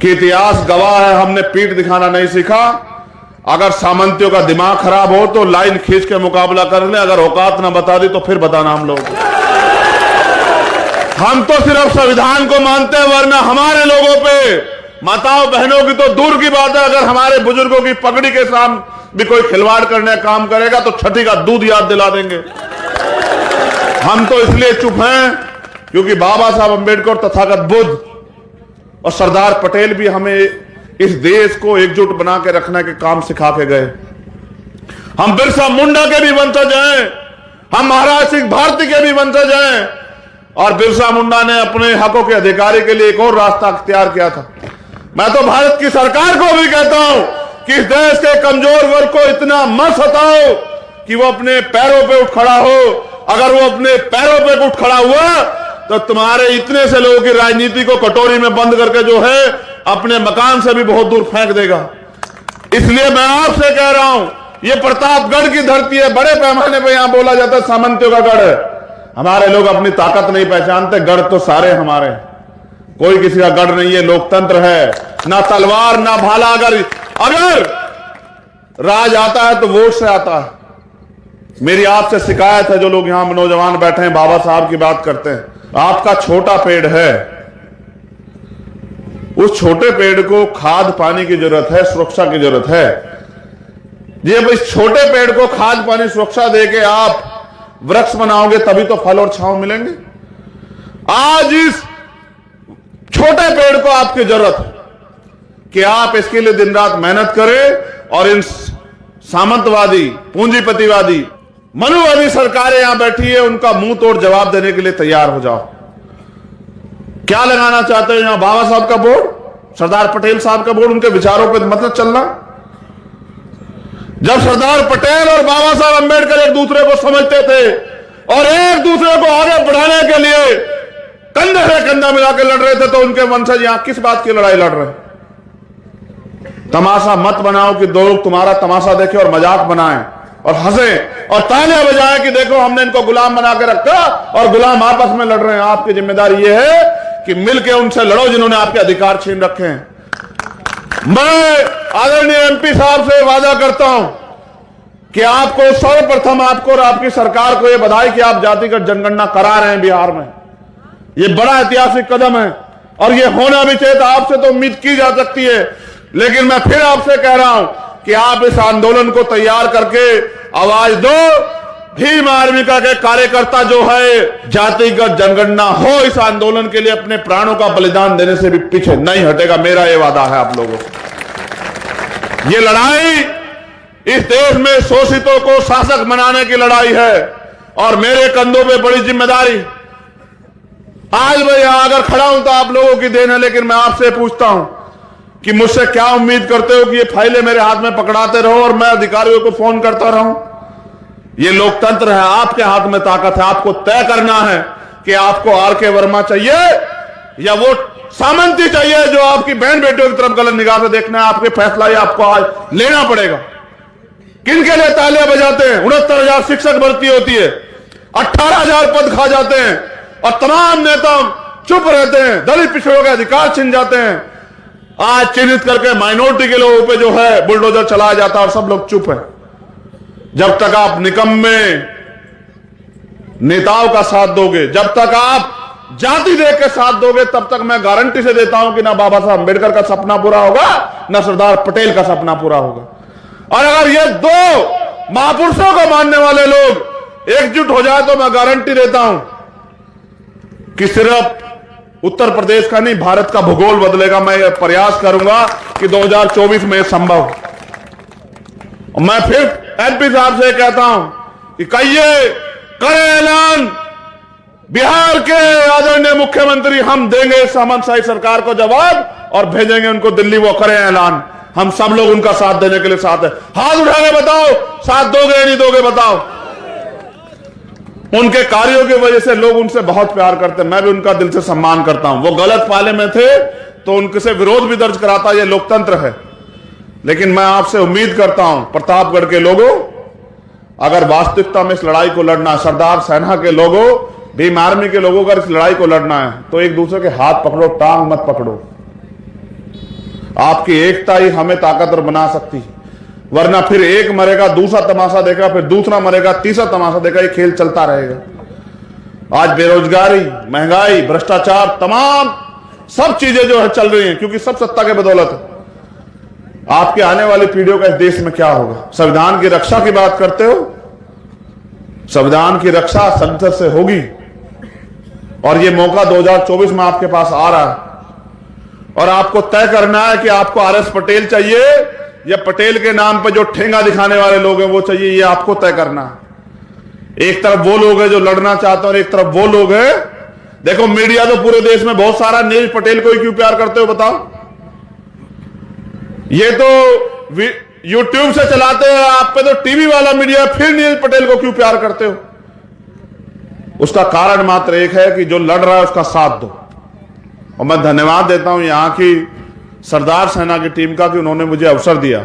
कि इतिहास गवाह है, हमने पीठ दिखाना नहीं सीखा। अगर सामंतियों का दिमाग खराब हो तो लाइन खींच के मुकाबला कर ले, अगर औकात ना बता दी तो फिर बताना हम लोग। हम तो सिर्फ संविधान को मानते हैं, वरना हमारे लोगों पे, माताओं बहनों की तो दूर की बात है, अगर हमारे बुजुर्गों की पगड़ी के सामने भी कोई खिलवाड़ करने का काम करेगा तो छठी का दूध याद दिला देंगे। हम तो इसलिए चुप हैं क्योंकि बाबा साहब अंबेडकर, तथागत बुद्ध और सरदार पटेल भी हमें इस देश को एकजुट बना के रखने के काम सिखा के गए। हम बिरसा मुंडा के भी वंशज हैं, हम महाराज सिंह भारती के भी वंशज हैं, और बिरसा मुंडा ने अपने हकों के अधिकारी के लिए एक और रास्ता अख्तियार किया था। मैं तो भारत की सरकार को भी कहता हूं कि इस देश के कमजोर वर्ग को इतना मत सताओ कि वो अपने पैरों पे उठ खड़ा हो। अगर वो अपने पैरों पे उठ खड़ा हुआ तो तुम्हारे इतने से लोगों की राजनीति को कटोरी में बंद करके जो है अपने मकान से भी बहुत दूर फेंक देगा। इसलिए मैं आपसे कह रहा हूं, ये प्रतापगढ़ की धरती है, बड़े पैमाने पे यहां बोला जाता है सामंतियों का गढ़ है। हमारे लोग अपनी ताकत नहीं पहचानते, गढ़ तो सारे हमारे, कोई किसी का गढ़ नहीं है। लोकतंत्र है, ना तलवार ना भाला। अगर राज आता है तो वोट से आता है। मेरी आपसे शिकायत है, जो लोग यहां नौजवान बैठे हैं बाबा साहब की बात करते हैं, आपका छोटा पेड़ है, उस छोटे पेड़ को खाद पानी की जरूरत है, सुरक्षा की जरूरत है। जब इस छोटे पेड़ को खाद पानी सुरक्षा देके आप वृक्ष बनाओगे तभी तो फल और छांव मिलेंगे। आज इस छोटे पेड़ को आपकी जरूरत है कि आप इसके लिए दिन रात मेहनत करें और इन सामंतवादी, पूंजीपतिवादी, मनुवादी सरकारें यहां बैठी है, उनका मुंह तोड़ जवाब देने के लिए तैयार हो जाओ। क्या लगाना चाहते हो यहां? बाबा साहब का बोर्ड, सरदार पटेल साहब का बोर्ड, उनके विचारों पर मतलब चलना। जब सरदार पटेल और बाबा साहब अंबेडकर एक दूसरे को समझते थे और एक दूसरे को आगे बढ़ाने के लिए कंधे से कंधा मिलाकर लड़ रहे थे, तो उनके वंशज यहां किस बात की लड़ाई लड़ रहे हैं? तमाशा मत बनाओ कि दो लोग तुम्हारा तमाशा देखें और मजाक बनाएं और हंसे और तालियां बजाएं कि देखो हमने इनको गुलाम बना के रखा और गुलाम आपस में लड़ रहे हैं। आपकी जिम्मेदारी यह है कि मिलकर उनसे लड़ो जिन्होंने आपके अधिकार छीन रखे हैं। मैं आदरणीय एमपी साहब से वादा करता हूं कि आपको सर्वप्रथम, आपको और आपकी सरकार को यह बधाई कि आप जातिगत जनगणना करा रहे हैं बिहार में। यह बड़ा ऐतिहासिक कदम है और यह होना भी चाहिए। आपसे तो उम्मीद की जा सकती है, लेकिन मैं फिर आपसे कह रहा हूं कि आप इस आंदोलन को तैयार करके आवाज दो। भीम आर्मी का के कार्यकर्ता जो है जातिगत जनगणना हो, इस आंदोलन के लिए अपने प्राणों का बलिदान देने से भी पीछे नहीं हटेगा। मेरा यह वादा है आप लोगों से। ये लड़ाई इस देश में शोषितों को शासक बनाने की लड़ाई है और मेरे कंधों पे बड़ी जिम्मेदारी। आज मैं यहां अगर खड़ा हूं तो आप लोगों की देन है, लेकिन मैं आपसे पूछता हूं कि मुझसे क्या उम्मीद करते हो कि ये फाइलें मेरे हाथ में पकड़ाते रहो और मैं अधिकारियों को फोन करता रहूं? ये लोकतंत्र है, आपके हाथ में ताकत है। आपको तय करना है कि आपको आर.के. वर्मा चाहिए या वो सामंती चाहिए जो आपकी बहन बेटियों की तरफ गलत निगाह से देखना है। आपके फैसला ये आपको आज लेना पड़ेगा। किनके लिए तालियां बजाते हैं? 69,000 शिक्षक भर्ती होती है, 18,000 पद खा जाते हैं और तमाम नेता चुप रहते हैं, दलित पिछड़ों के अधिकार छिन जाते हैं। आज चिन्हित करके माइनॉरिटी के लोगों पे जो है बुलडोजर चलाया जाता है और सब लोग चुप है। जब तक आप निकम्मे नेताओं का साथ दोगे, जब तक आप जाति देख के साथ दोगे, तब तक मैं गारंटी से देता हूं कि ना बाबा साहब अंबेडकर का सपना पूरा होगा, ना सरदार पटेल का सपना पूरा होगा। और अगर ये दो महापुरुषों को मानने वाले लोग एकजुट हो जाए तो मैं गारंटी देता हूं कि सिर्फ उत्तर प्रदेश का नहीं, भारत का भूगोल बदलेगा। मैं प्रयास करूंगा कि 2024 में संभव हो। मैं फिर एमपी साहब से कहता हूं कि कहिए, करें ऐलान, बिहार के आदरणीय मुख्यमंत्री, हम देंगे सामंतशाही सरकार को जवाब और भेजेंगे उनको दिल्ली। वो करें ऐलान, हम सब लोग उनका साथ देने के लिए साथ है। हाथ उठा के बताओ, साथ दोगे या नहीं दोगे बताओ। उनके कार्यों की वजह से लोग उनसे बहुत प्यार करते हैं, मैं भी उनका दिल से सम्मान करता हूं। वो गलत पाले में थे तो उनसे विरोध भी दर्ज कराता, ये लोकतंत्र है। लेकिन मैं आपसे उम्मीद करता हूं, प्रतापगढ़ के लोगों, अगर वास्तविकता में इस लड़ाई को लड़ना, सरदार सेना के लोगों, भीम आर्मी के लोगों, अगर इस लड़ाई को लड़ना है तो एक दूसरे के हाथ पकड़ो, टांग मत पकड़ो। आपकी एकता ही हमें ताकतवर बना सकती है, वरना फिर एक मरेगा दूसरा तमाशा देगा, फिर दूसरा मरेगा तीसरा तमाशा देगा, ये खेल चलता रहेगा। आज बेरोजगारी, महंगाई, भ्रष्टाचार, तमाम सब चीजें जो है चल रही हैं, क्योंकि सब सत्ता के बदौलत है। आपके आने वाली पीढ़ियों का इस देश में क्या होगा? संविधान की रक्षा की बात करते हो, संविधान की रक्षा संसद से होगी, और ये मौका 2024 में आपके पास आ रहा है, और आपको तय करना है कि आपको आर.एस. पटेल चाहिए या पटेल के नाम पर जो ठेंगा दिखाने वाले लोग हैं वो चाहिए, ये आपको तय करना है। एक तरफ वो लोग हैं जो लड़ना चाहते हैं और एक तरफ वो लोग हैं, देखो मीडिया तो पूरे देश में बहुत सारा, नीरज पटेल को ही क्यों प्यार करते हो बताओ? ये तो यूट्यूब से चलाते हो आप पे, तो टीवी वाला मीडिया, फिर नीरज पटेल को क्यों प्यार करते हो? उसका कारण मात्र एक है कि जो लड़ रहा है उसका साथ दो। और मैं धन्यवाद देता हूं यहां की सरदार सेना की टीम का कि उन्होंने मुझे अवसर दिया।